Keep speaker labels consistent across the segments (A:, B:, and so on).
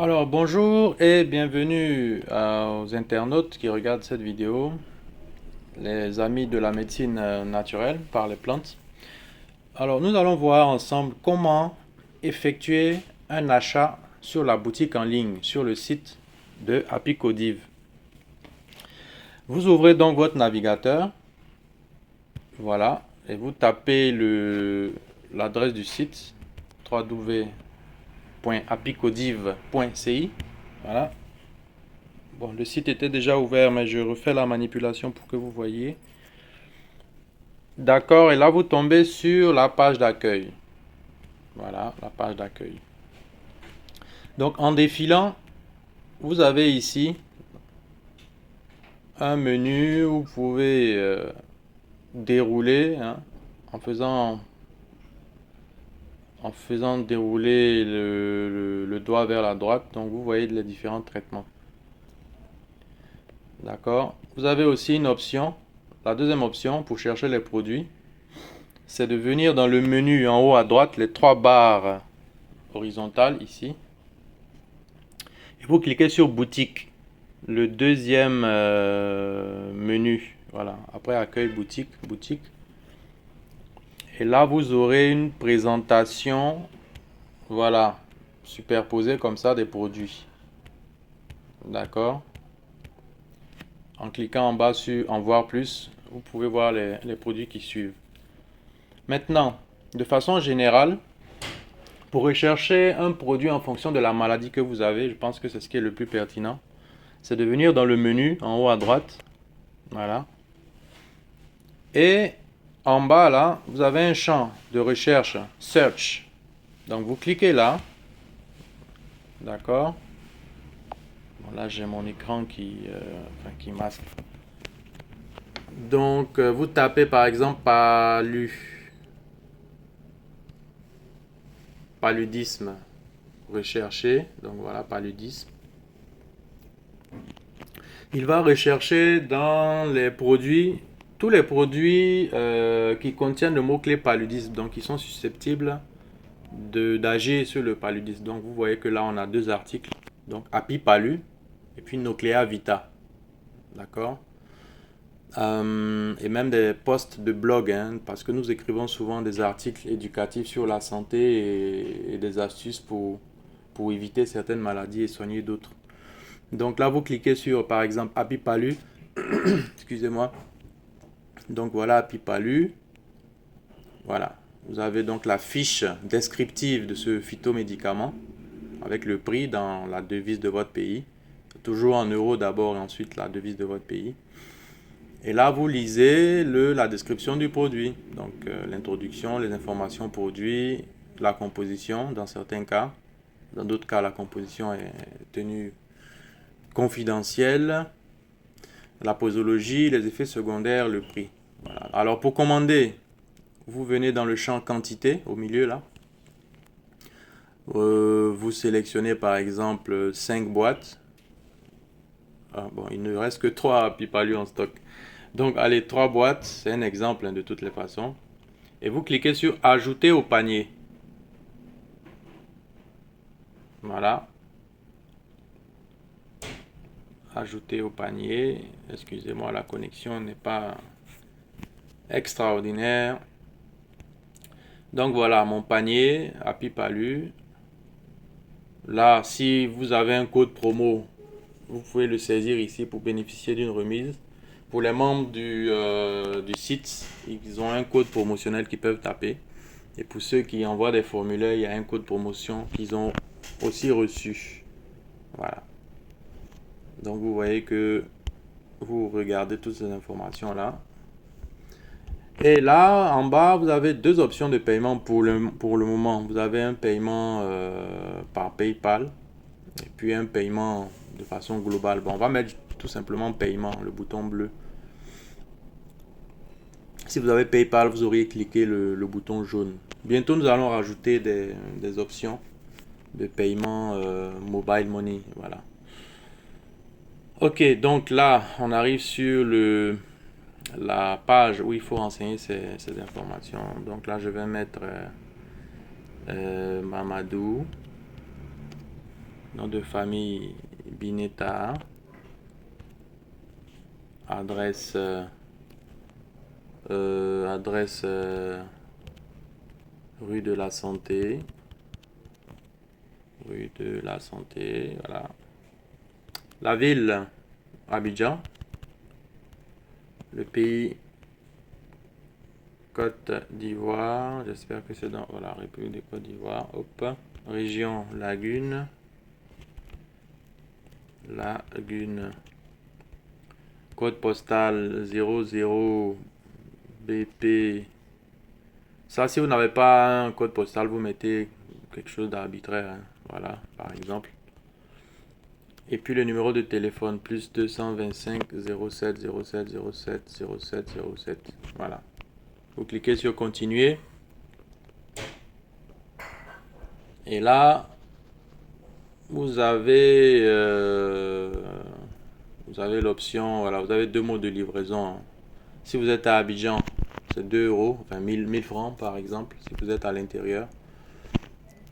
A: Alors bonjour et bienvenue aux internautes qui regardent cette vidéo, les amis de la médecine naturelle par les plantes. Alors nous allons voir ensemble comment effectuer un achat sur la boutique en ligne, sur le site de Apicodiv. Vous ouvrez donc votre navigateur, voilà, et vous tapez l'adresse du site www.apicodiv.ci. Voilà. Bon, le site était déjà ouvert, mais je refais la manipulation pour que vous voyez. D'accord, et là vous tombez sur la page d'accueil. Voilà, la page d'accueil. Donc en défilant, vous avez ici un menu où vous pouvez dérouler hein, en faisant, dérouler le doigt vers la droite. Donc vous voyez les différents traitements. D'accord. Vous avez aussi une option, la deuxième option pour chercher les produits, c'est de venir dans le menu en haut à droite, les trois barres horizontales ici. Et vous cliquez sur boutique, le deuxième menu. Voilà, après accueil boutique, boutique. Et là, vous aurez une présentation, voilà, superposée comme ça des produits. D'accord. En cliquant en bas sur en voir plus, vous pouvez voir les produits qui suivent. Maintenant, de façon générale, pour rechercher un produit en fonction de la maladie que vous avez, je pense que c'est ce qui est le plus pertinent. C'est de venir dans le menu en haut à droite. Voilà. Et en bas là, vous avez un champ de recherche, Search. Donc vous cliquez là. D'accord. Bon, là j'ai mon écran qui masque. Donc vous tapez par exemple paludisme. Rechercher. Donc voilà, paludisme. Il va rechercher dans les produits, tous les produits qui contiennent le mot-clé paludisme, donc qui sont susceptibles d'agir sur le paludisme. Donc vous voyez que là on a deux articles, donc Apipalu et puis Nuclea Vita, d'accord. Et même des posts de blog, hein, parce que nous écrivons souvent des articles éducatifs sur la santé et des astuces pour éviter certaines maladies et soigner d'autres. Donc là, vous cliquez sur, par exemple, Apipalu. Excusez-moi. Donc voilà, Apipalu. Voilà. Vous avez donc la fiche descriptive de ce phytomédicament avec le prix dans la devise de votre pays. Toujours en euros d'abord et ensuite la devise de votre pays. Et là, vous lisez la description du produit. Donc l'introduction, les informations produits, la composition dans certains cas. Dans d'autres cas, la composition est tenue confidentielle, la posologie, les effets secondaires, le prix. Voilà. Alors pour commander, vous venez dans le champ quantité au milieu là. Vous sélectionnez par exemple 5 boîtes. Ah, bon, il ne reste que 3 Pipalu en stock. Donc allez, 3 boîtes, c'est un exemple hein, de toutes les façons. Et vous cliquez sur ajouter au panier. Voilà. Ajouter au panier. Excusez-moi, la connexion n'est pas extraordinaire. Donc voilà, mon panier à Pipalu. Là, si vous avez un code promo, vous pouvez le saisir ici pour bénéficier d'une remise. Pour les membres du site, ils ont un code promotionnel qu'ils peuvent taper. Et pour ceux qui envoient des formulaires, il y a un code promotion qu'ils ont aussi reçu. Voilà. Donc vous voyez que vous regardez toutes ces informations là. Et là, en bas, vous avez deux options de paiement pour le moment. Vous avez un paiement par PayPal et puis un paiement de façon globale. Bon, on va mettre tout simplement paiement, le bouton bleu. Si vous avez PayPal, vous auriez cliqué le bouton jaune. Bientôt, nous allons rajouter des options de paiement mobile money. Voilà. Ok, donc là, on arrive sur la page où il faut renseigner ces informations. Donc là, je vais mettre Mamadou. Nom de famille Bineta. Adresse rue de la Santé. Rue de la Santé, voilà. La ville, Abidjan. Le pays, Côte d'Ivoire. J'espère que c'est dans la République de Côte d'Ivoire. Hop. Région, Lagune. Lagune. Code postal 00 BP. Ça, si vous n'avez pas un code postal, vous mettez quelque chose d'arbitraire, hein. Voilà, par exemple. Et puis le numéro de téléphone, plus 225 07 07 07 07 07. Voilà. Vous cliquez sur continuer. Et là, vous avez l'option, voilà, vous avez deux modes de livraison. Si vous êtes à Abidjan, c'est 2 euros, enfin 1000 francs par exemple, si vous êtes à l'intérieur.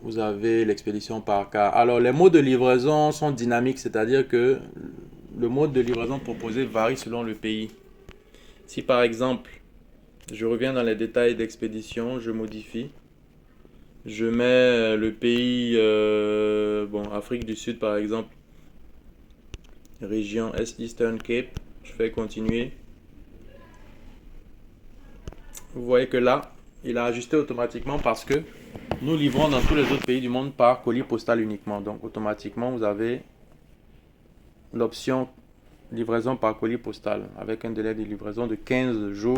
A: Vous avez l'expédition par car. Alors, les modes de livraison sont dynamiques, c'est-à-dire que le mode de livraison proposé varie selon le pays. Si par exemple, je reviens dans les détails d'expédition, je modifie. Je mets le pays, Afrique du Sud par exemple, région Eastern Cape. Je fais continuer. Vous voyez que là, il a ajusté automatiquement parce que nous livrons dans tous les autres pays du monde par colis postal uniquement. Donc automatiquement, vous avez l'option livraison par colis postal avec un délai de livraison de 15 jours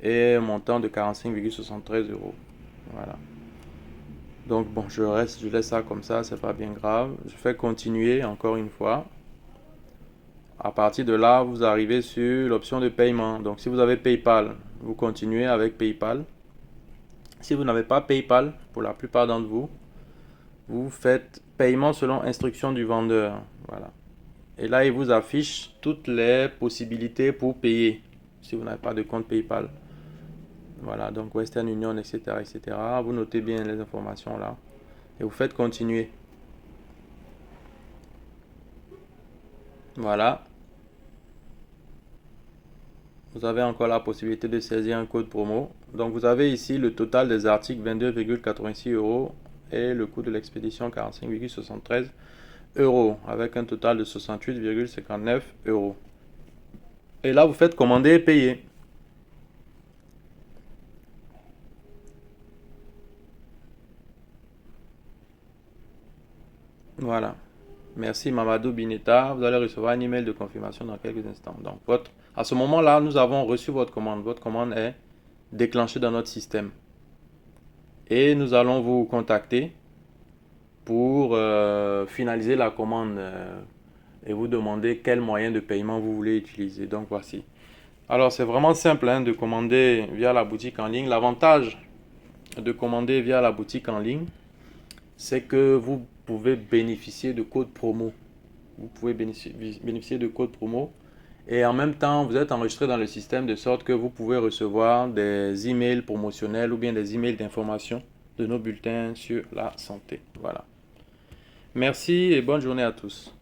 A: et un montant de 45,73 euros. Voilà. Donc bon, je laisse ça comme ça, c'est pas bien grave. Je fais continuer encore une fois. À partir de là, vous arrivez sur l'option de paiement. Donc si vous avez PayPal, vous continuez avec PayPal. Si vous n'avez pas PayPal, pour la plupart d'entre vous, vous faites paiement selon instruction du vendeur. Voilà. Et là, il vous affiche toutes les possibilités pour payer si vous n'avez pas de compte PayPal. Voilà, donc Western Union, etc., etc. Vous notez bien les informations là et vous faites continuer. Voilà. Vous avez encore la possibilité de saisir un code promo. Donc vous avez ici le total des articles 22,86 euros et le coût de l'expédition 45,73 euros avec un total de 68,59 euros. Et là vous faites commander et payer. Voilà. Merci Mamadou Bineta. Vous allez recevoir un email de confirmation dans quelques instants. Donc à ce moment-là, nous avons reçu votre commande. Votre commande est déclenchée dans notre système. Et nous allons vous contacter pour finaliser la commande et vous demander quel moyen de paiement vous voulez utiliser. Donc voici. Alors c'est vraiment simple de commander via la boutique en ligne. L'avantage de commander via la boutique en ligne, c'est que vous pouvez bénéficier de codes promo. Vous pouvez bénéficier de codes promo et en même temps vous êtes enregistré dans le système de sorte que vous pouvez recevoir des emails promotionnels ou bien des emails d'information de nos bulletins sur la santé. Voilà. Merci et bonne journée à tous.